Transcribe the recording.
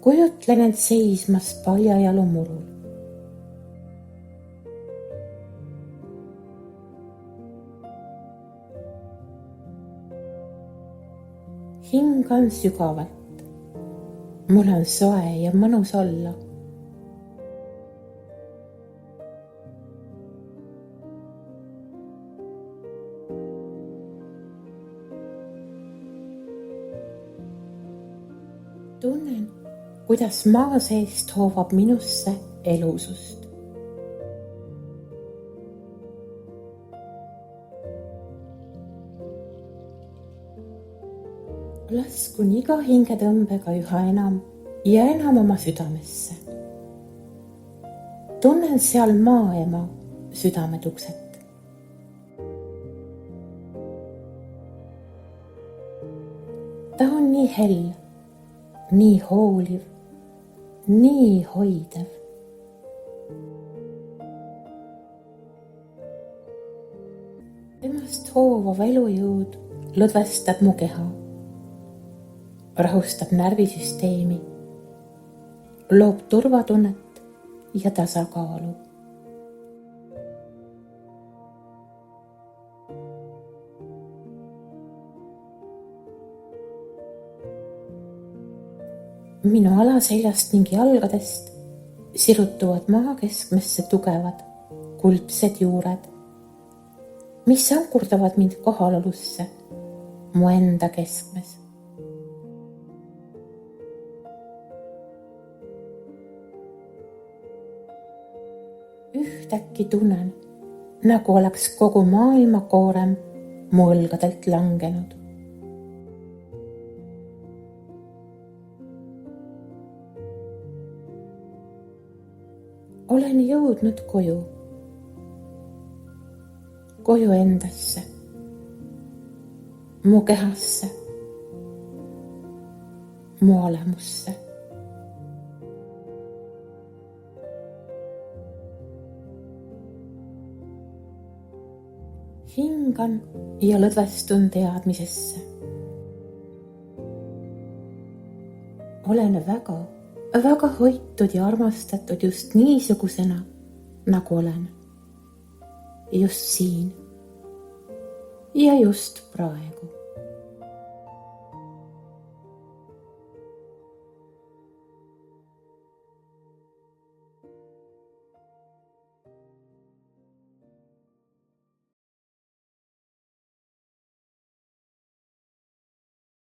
Kujutlen end seismas paljajalu murul. Hingan sügavalt. Mul on soe ja mõnus olla. Tunnen, kuidas maa seest hoovab minusse elusust. Laskun iga hingetõmbega üha enam ja enam oma südamesse. Tunnen seal maaema südametukset. Ta on nii hell, nii hooliv, nii hoidev. Temast hoovav elujõud lõdvestab mu keha, rahustab närvisüsteemi, loob turvatunnet ja tasakaalu. Minu alaseljast ning jalgadest sirutuvad maa keskmesse tugevad, kuldsed juured, mis ankurdavad mind kohalolusse mu enda keskmes. Ühtäkki tunnen, nagu oleks kogu maailma koorem mu õlgadelt langenud. Olen jõudnud koju. Koju endasse, mu kehasse, mu olemusse. Hingan ja lõdvestun teadmisesse. Olen väga hoitud ja armastatud just niisugusena, nagu olen. Just siin ja just praegu.